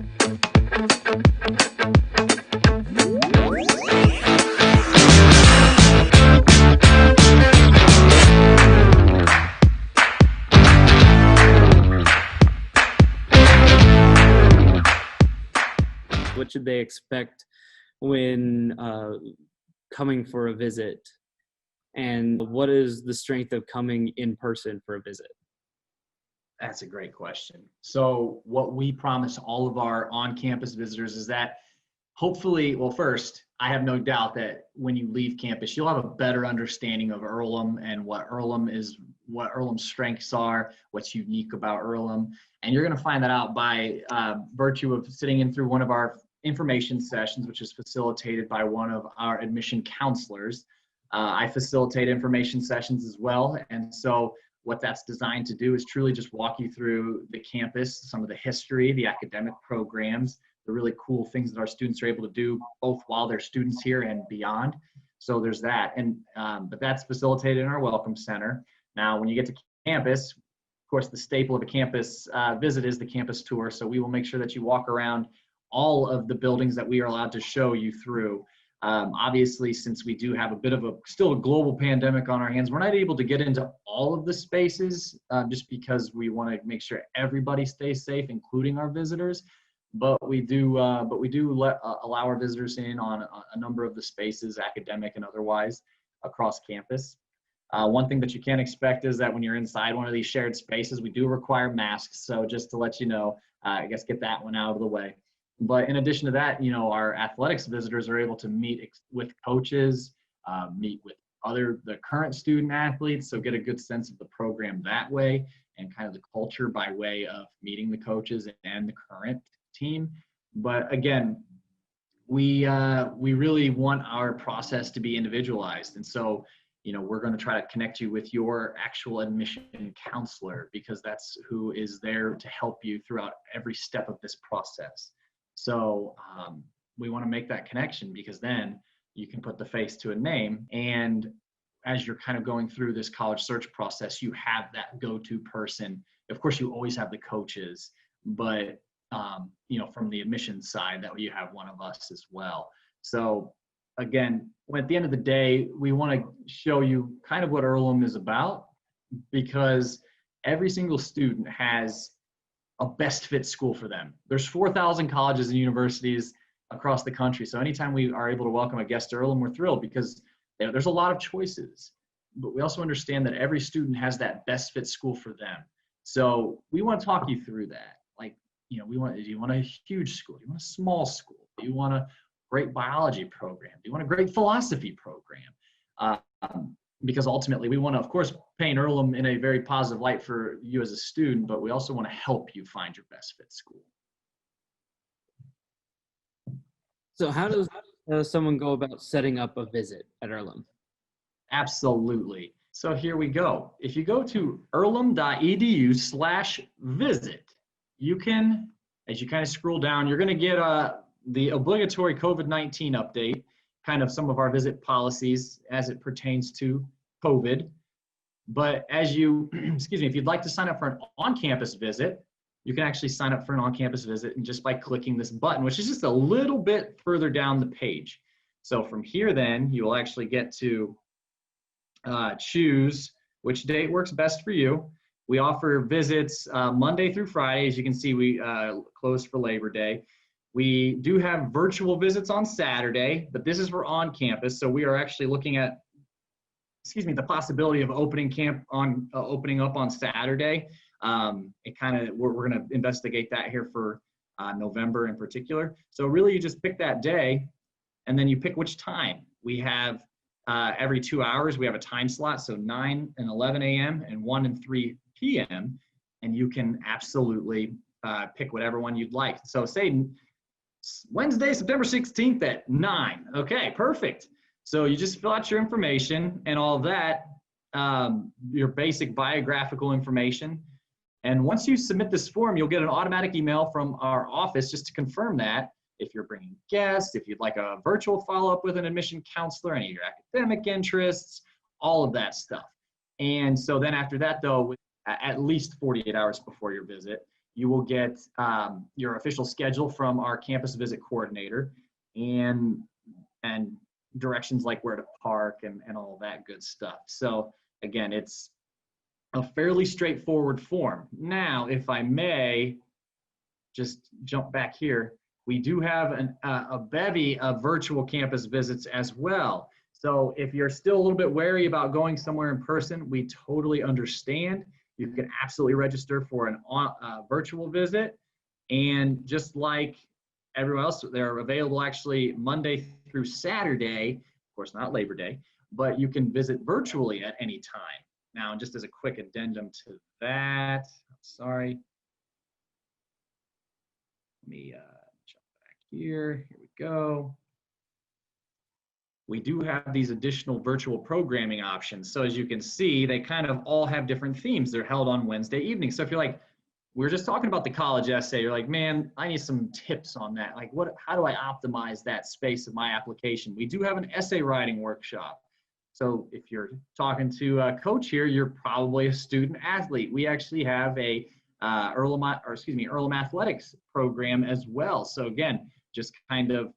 What should they expect when coming for a visit? And what is the strength of coming in person for a visit? That's a great question. So what we promise all of our on-campus visitors is that hopefully, well, first, I have no doubt that when you leave campus, you'll have a better understanding of Earlham and what Earlham is, what Earlham's strengths are, what's unique about Earlham. And you're going to find that out by virtue of sitting in through one of our information sessions, which is facilitated by one of our admission counselors. I facilitate information sessions as well. And so what that's designed to do is truly just walk you through the campus, some of the history, the academic programs, the really cool things that our students are able to do both while they're students here and beyond. So there's that. And but that's facilitated in our Welcome Center. Now, when you get to campus, of course, the staple of a campus visit is the campus tour. So we will make sure that you walk around all of the buildings that we are allowed to show you through. Obviously, since we do have a bit of still a global pandemic on our hands, we're not able to get into all of the spaces just because we want to make sure everybody stays safe, including our visitors. But we do allow our visitors in on a number of the spaces, academic and otherwise, across campus. One thing that you can't expect is that when you're inside one of these shared spaces, we do require masks. So just to let you know, I guess get that one out of the way. But in addition to that, you know, our athletics visitors are able to meet with coaches, meet with the current student athletes, so get a good sense of the program that way and kind of the culture by way of meeting the coaches and the current team. But again, we really want our process to be individualized. And so, you know, we're going to try to connect you with your actual admission counselor because that's who is there to help you throughout every step of this process. So we want to make that connection because then you can put the face to a name. And as you're kind of going through this college search process, you have that go-to person. Of course, you always have the coaches, but you know, from the admissions side, that you have one of us as well. So again, at the end of the day, we want to show you kind of what Earlham is about because every single student has a best fit school for them. There's 4,000 colleges and universities across the country. So anytime we are able to welcome a guest to Earlham, we're thrilled because there's a lot of choices. But we also understand that every student has that best fit school for them. So we want to talk you through that. Like, you know, do you want a huge school? Do you want a small school? Do you want a great biology program? Do you want a great philosophy program? Because ultimately we want to, of course, paint Earlham in a very positive light for you as a student, but we also want to help you find your best fit school. So how does someone go about setting up a visit at Earlham? Absolutely. So here we go. If you go to earlham.edu/visit, you can, as you kind of scroll down, you're going to get the obligatory COVID-19 update, kind of some of our visit policies as it pertains to COVID. But as you, excuse me, if you'd like to sign up for an on-campus visit, you can actually sign up for an on-campus visit and just by clicking this button, which is just a little bit further down the page. So from here then, you will actually get to choose which date works best for you. We offer visits Monday through Friday. As you can see, we closed for Labor Day. We do have virtual visits on Saturday, but this is for on campus. So we are actually looking at, the possibility of opening up on Saturday. We're going to investigate that here for November in particular. So really, you just pick that day, and then you pick which time. We have every 2 hours we have a time slot, so 9 and 11 a.m. and 1 and 3 p.m. And you can absolutely pick whatever one you'd like. So say Wednesday, September 16th at 9. Okay, perfect. So you just fill out your information and all of that, your basic biographical information. And once you submit this form, you'll get an automatic email from our office just to confirm that. If you're bringing guests, if you'd like a virtual follow-up with an admission counselor, any of your academic interests, all of that stuff. And so then after that, though, at least 48 hours before your visit, you will get your official schedule from our campus visit coordinator and directions like where to park and all that good stuff. So again, it's a fairly straightforward form. Now, if I may just jump back here, we do have a bevy of virtual campus visits as well. So if you're still a little bit wary about going somewhere in person, we totally understand. You can absolutely register for a virtual visit. And just like everyone else, they're available actually Monday through Saturday, of course not Labor Day, but you can visit virtually at any time. Now, just as a quick addendum to that, sorry. Let me jump back here. Here we go. We do have these additional virtual programming options. So as you can see, they kind of all have different themes. They're held on Wednesday evenings. So if you're like, we're just talking about the college essay, you're like, man, I need some tips on that. Like, how do I optimize that space of my application? We do have an essay writing workshop. So if you're talking to a coach here, you're probably a student athlete. We actually have a Earlham Athletics program as well. So again, just kind of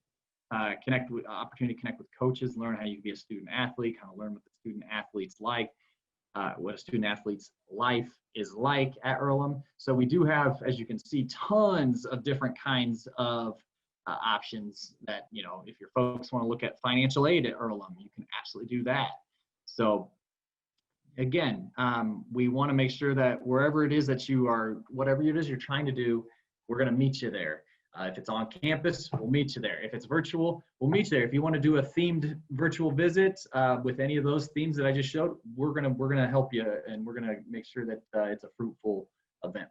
opportunity to connect with coaches, learn how you can be a student athlete, kind of learn what the student athlete's like, what a student athlete's life is like at Earlham. So we do have, as you can see, tons of different kinds of options that, you know, if your folks want to look at financial aid at Earlham, you can absolutely do that. So again, we want to make sure that wherever it is that you are, whatever it is you're trying to do, we're going to meet you there. If it's on campus, we'll meet you there. If it's virtual, we'll meet you there. If you want to do a themed virtual visit with any of those themes that I just showed, we're gonna help you, and we're gonna make sure that it's a fruitful event.